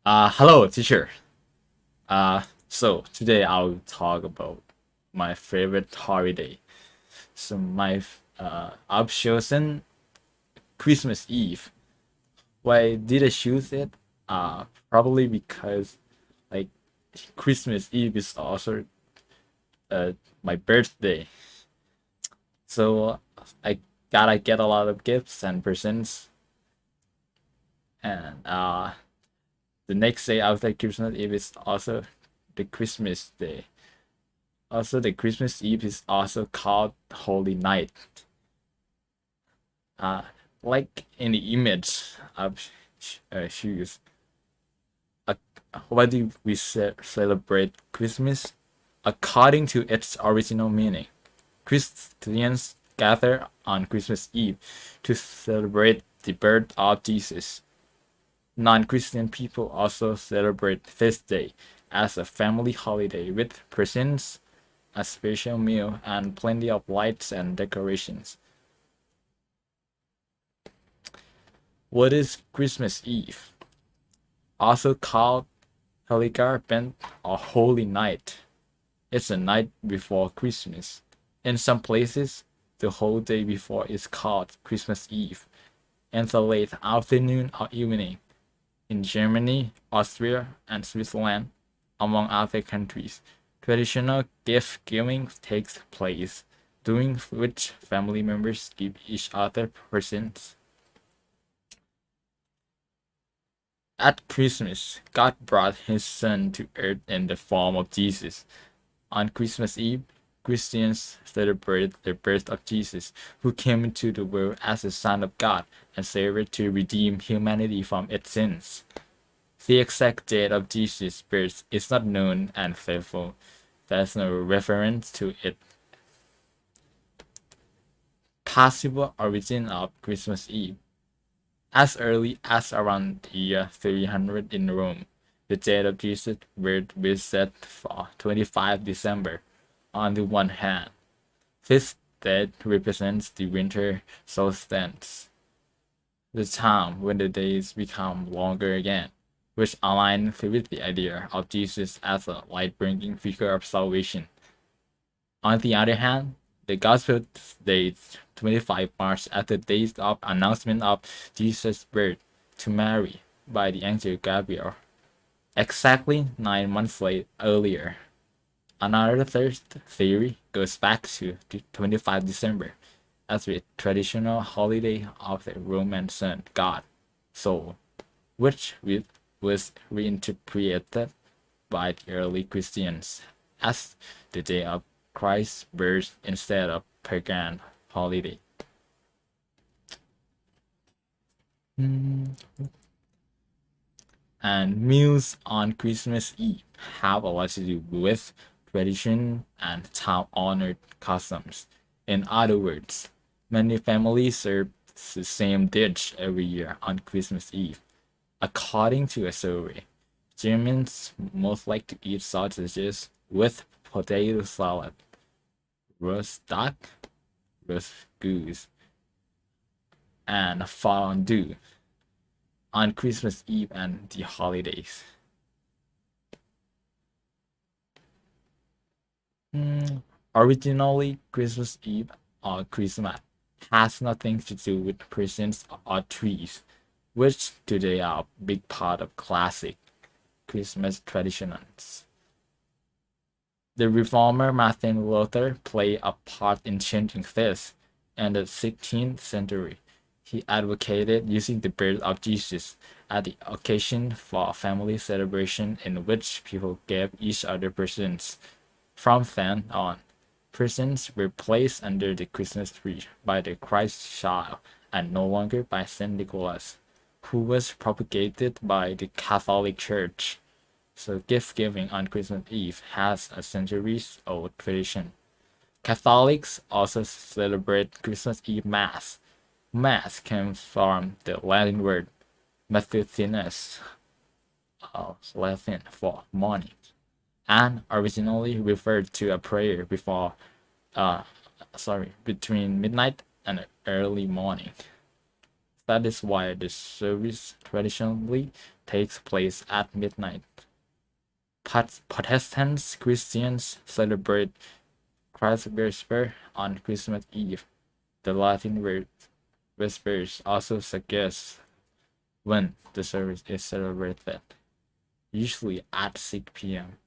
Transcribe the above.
Hello, teacher. So today I'll talk about my favorite holiday. I've chosen Christmas Eve. Why did I choose it? Probably because like Christmas Eve is also uh my birthday. So I gotta get a lot of gifts and presents, and the next day after Christmas Eve is also the Christmas day. Also, the Christmas Eve is also called Holy Night. Uh, like in the image of shoes. Uh, why do we celebrate Christmas? According to its original meaning, Christians gather on Christmas Eve to celebrate the birth of Jesus. Non-Christian people also celebrate this day as a family holiday with presents, a special meal, and plenty of lights and decorations. What is Christmas Eve? Also called Heligar Bent or Holy Night. It's the night before Christmas. In some places, the whole day before is called Christmas Eve, and the late afternoon or evening. In Germany, Austria, and Switzerland, among other countries, traditional gift giving takes place, during which family members give each other presents. At Christmas, God brought his son to earth in the form of Jesus. On Christmas Eve, Christians celebrate the birth of Jesus, who came into the world as the Son of God and Savior to redeem humanity from its sins. The exact date of Jesus' birth is not known and faithful. There's no reference to its possible origin of Christmas Eve. As early as around the year 300 in Rome, the date of Jesus' birth was set for 25 December. On the one hand, this date represents the winter solstice, the time when the days become longer again, which aligns with the idea of Jesus as a light-bringing figure of salvation. On the other hand, the Gospel dates 25 March as the date of announcement of Jesus' birth to Mary by the angel Gabriel, exactly 9 months earlier. Another third theory goes back to 25 December as the traditional holiday of the Roman sun god, Sol, which was reinterpreted by the early Christians as the day of Christ's birth instead of pagan holiday. And meals on Christmas Eve have a lot to do with tradition and time-honored customs. In other words, many families serve the same dish every year on Christmas Eve. According to a survey, Germans most like to eat sausages with potato salad, roast duck, roast goose, and fondue on Christmas Eve and the holidays. Originally, Christmas Eve or Christmas has nothing to do with presents or trees, which today are a big part of classic Christmas traditions. The reformer Martin Luther played a part in changing this. In the 16th century, he advocated using the birth of Jesus as the occasion for a family celebration in which people gave each other presents. From then on, presents were placed under the Christmas tree by the Christ child and no longer by Saint Nicholas, who was propagated by the Catholic Church. So gift giving on Christmas Eve has a centuries old tradition. Catholics also celebrate Christmas Eve Mass. Mass came from the Latin word matutinus, Latin for morning, and originally referred to a prayer uh, between midnight and early morning. That is why the service traditionally takes place at midnight. Protestants Christians celebrate Christ's Vesper on Christmas Eve. The Latin word Vespers also suggests when the service is celebrated, usually at 6 p.m.